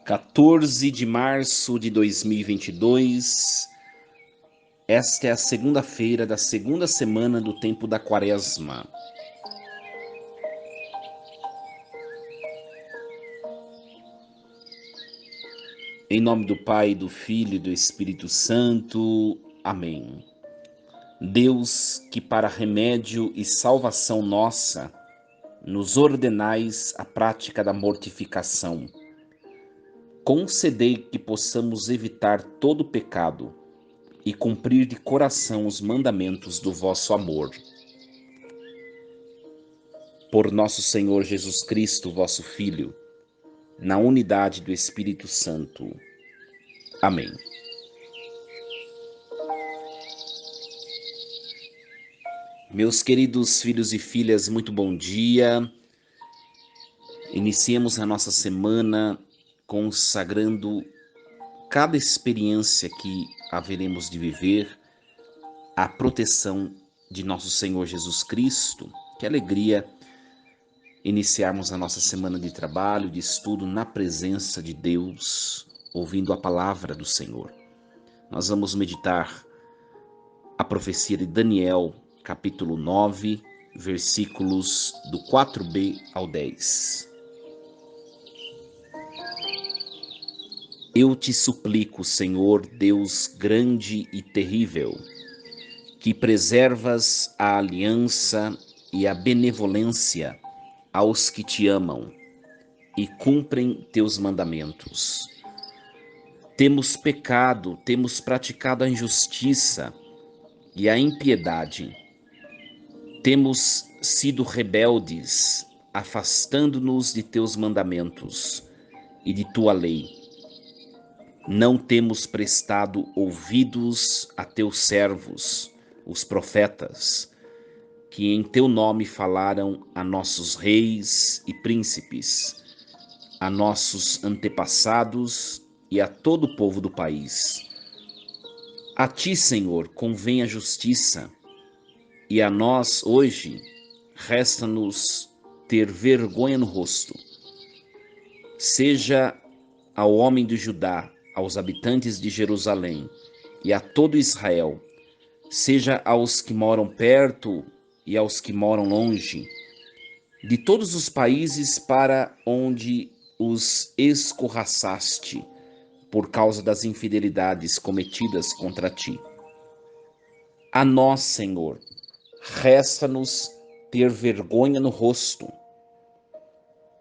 14 de março de 2022, esta é a segunda-feira da segunda semana do tempo da Quaresma. Em nome do Pai, do Filho e do Espírito Santo. Amém. Deus, que para remédio e salvação nossa, nos ordenais a prática da mortificação, concedei que possamos evitar todo pecado e cumprir de coração os mandamentos do vosso amor. Por nosso Senhor Jesus Cristo, vosso Filho, na unidade do Espírito Santo. Amém. Meus queridos filhos e filhas, muito bom dia. Iniciemos a nossa semana consagrando cada experiência que haveremos de viver à proteção de nosso Senhor Jesus Cristo. Que alegria iniciarmos a nossa semana de trabalho, de estudo na presença de Deus, ouvindo a palavra do Senhor. Nós vamos meditar a profecia de Daniel, capítulo 9, versículos do 4b ao 10. Eu te suplico, Senhor, Deus grande e terrível, que preservas a aliança e a benevolência aos que te amam e cumprem teus mandamentos. Temos pecado, temos praticado a injustiça e a impiedade. Temos sido rebeldes, afastando-nos de teus mandamentos e de tua lei. Não temos prestado ouvidos a teus servos, os profetas, que em teu nome falaram a nossos reis e príncipes, a nossos antepassados e a todo o povo do país. A ti, Senhor, convém a justiça, e a nós, hoje, resta-nos ter vergonha no rosto. Seja ao homem de Judá, aos habitantes de Jerusalém e a todo Israel, seja aos que moram perto e aos que moram longe, de todos os países para onde os escorraçaste por causa das infidelidades cometidas contra ti. A nós, Senhor, resta-nos ter vergonha no rosto.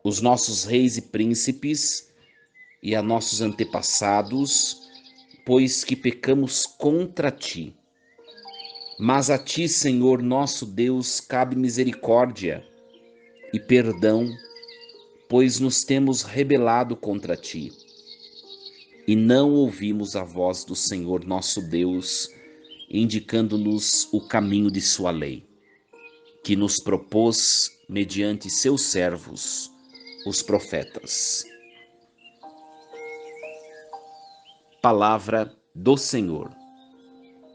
Os nossos reis e príncipes e a nossos antepassados, pois que pecamos contra ti. Mas a ti, Senhor nosso Deus, cabe misericórdia e perdão, pois nos temos rebelado contra ti e não ouvimos a voz do Senhor nosso Deus, indicando-nos o caminho de sua lei, que nos propôs mediante seus servos, os profetas. Palavra do Senhor.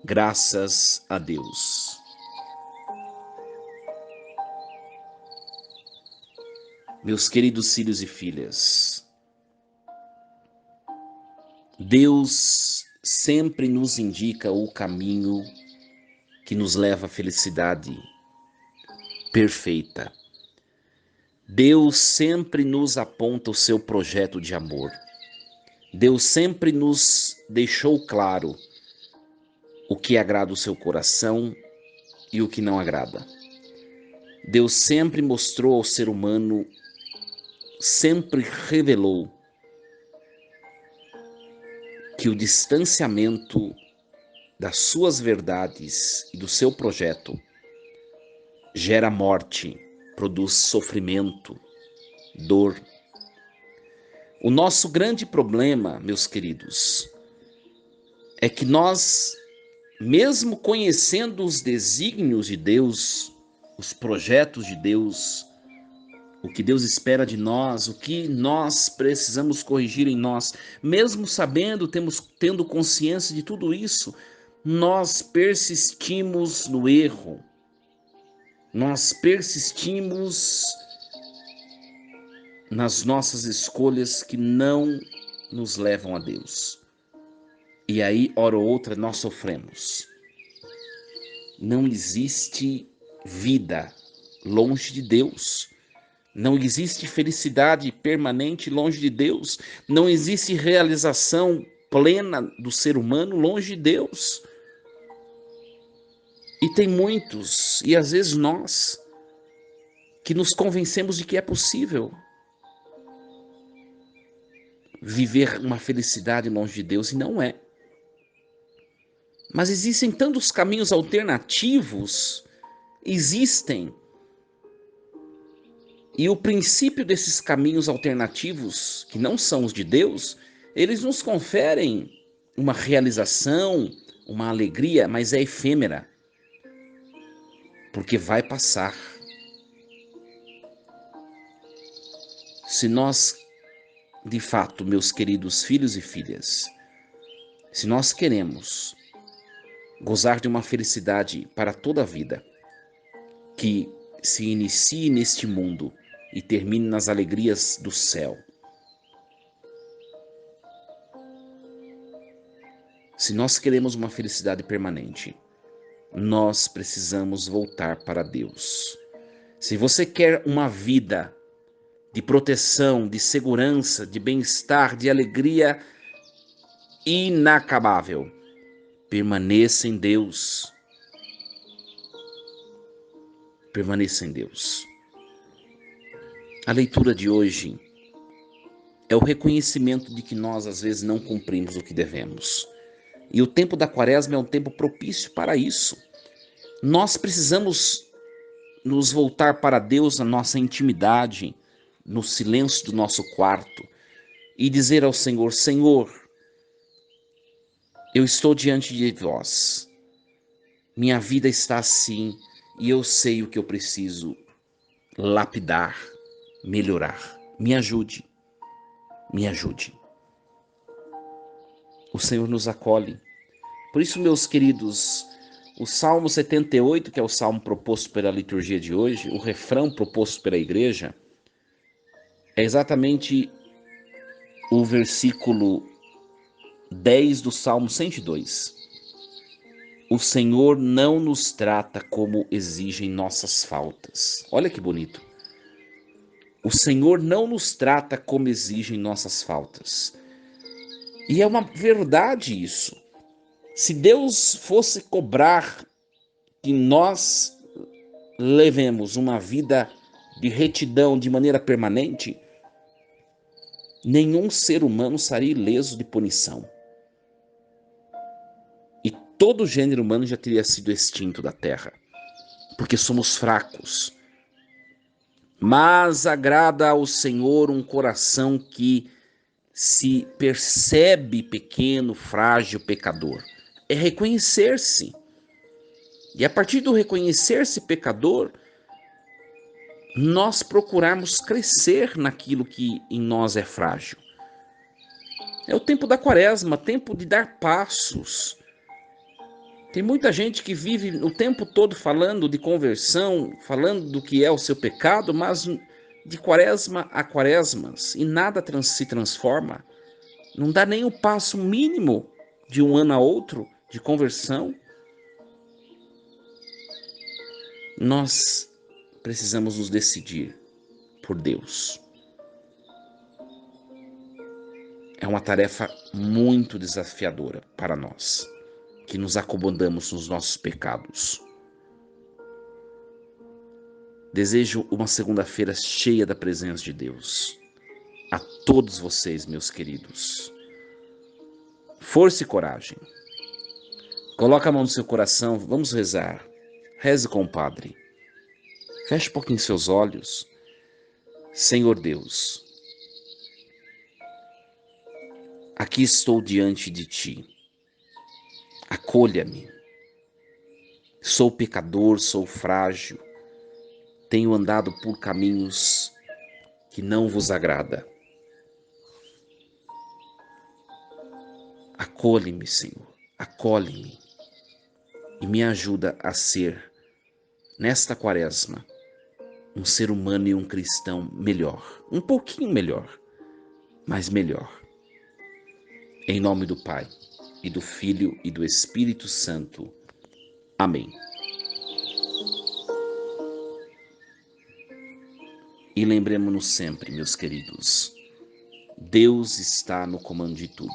Graças a Deus. Meus queridos filhos e filhas, Deus sempre nos indica o caminho que nos leva à felicidade perfeita. Deus sempre nos aponta o seu projeto de amor. Deus sempre nos deixou claro o que agrada o seu coração e o que não agrada. Deus sempre mostrou ao ser humano, sempre revelou que o distanciamento das suas verdades e do seu projeto gera morte, produz sofrimento, dor. O nosso grande problema, meus queridos, é que nós, mesmo conhecendo os desígnios de Deus, os projetos de Deus, o que Deus espera de nós, o que nós precisamos corrigir em nós, mesmo sabendo, tendo consciência de tudo isso, nós persistimos no erro, nós persistimos nas nossas escolhas que não nos levam a Deus. E aí, hora ou outra, nós sofremos. Não existe vida longe de Deus. Não existe felicidade permanente longe de Deus. Não existe realização plena do ser humano longe de Deus. E tem muitos, e às vezes nós, que nos convencemos de que é possível viver uma felicidade longe de Deus, e não é. Mas existem tantos caminhos alternativos, existem. E o princípio desses caminhos alternativos, que não são os de Deus, eles nos conferem uma realização, uma alegria, mas é efêmera, porque vai passar. Se nós, de fato, meus queridos filhos e filhas, se nós queremos gozar de uma felicidade para toda a vida, que se inicie neste mundo e termine nas alegrias do céu. Se nós queremos uma felicidade permanente, nós precisamos voltar para Deus. Se você quer uma vida de proteção, de segurança, de bem-estar, de alegria inacabável, permaneça em Deus. Permaneça em Deus. A leitura de hoje é o reconhecimento de que nós às vezes não cumprimos o que devemos. E o tempo da Quaresma é um tempo propício para isso. Nós precisamos nos voltar para Deus na nossa intimidade, no silêncio do nosso quarto, e dizer ao Senhor: Senhor, eu estou diante de vós. Minha vida está assim e eu sei o que eu preciso lapidar, melhorar. Me ajude. Me ajude. O Senhor nos acolhe. Por isso, meus queridos, o Salmo 78, que é o salmo proposto pela liturgia de hoje, o refrão proposto pela igreja, é exatamente o versículo 10 do Salmo 102. O Senhor não nos trata como exigem nossas faltas. Olha que bonito. O Senhor não nos trata como exigem nossas faltas. E é uma verdade isso. Se Deus fosse cobrar que nós levemos uma vida de retidão de maneira permanente, nenhum ser humano seria ileso de punição. E todo o gênero humano já teria sido extinto da terra, porque somos fracos. Mas agrada ao Senhor um coração que se percebe pequeno, frágil, pecador. É reconhecer-se. E a partir do reconhecer-se pecador, nós procurarmos crescer naquilo que em nós é frágil. É o tempo da Quaresma, tempo de dar passos. Tem muita gente que vive o tempo todo falando de conversão, falando do que é o seu pecado, mas de Quaresma a Quaresmas, e nada se transforma. Não dá nem o passo mínimo de um ano a outro de conversão. Nós precisamos nos decidir por Deus. É uma tarefa muito desafiadora para nós, que nos acomodamos nos nossos pecados. Desejo uma segunda-feira cheia da presença de Deus. A todos vocês, meus queridos. Força e coragem. Coloca a mão no seu coração, vamos rezar. Reze com o Padre. Feche um pouquinho seus olhos. Senhor Deus, aqui estou diante de Ti. Acolha-me. Sou pecador, sou frágil. Tenho andado por caminhos que não vos agrada. Acolhe-me, Senhor. Acolhe-me. e me ajuda a ser, nesta quaresma, um ser humano e um cristão melhor, um pouquinho melhor, mas melhor. Em nome do Pai, e do Filho e do Espírito Santo. Amém. E lembremos-nos sempre, meus queridos, Deus está no comando de tudo.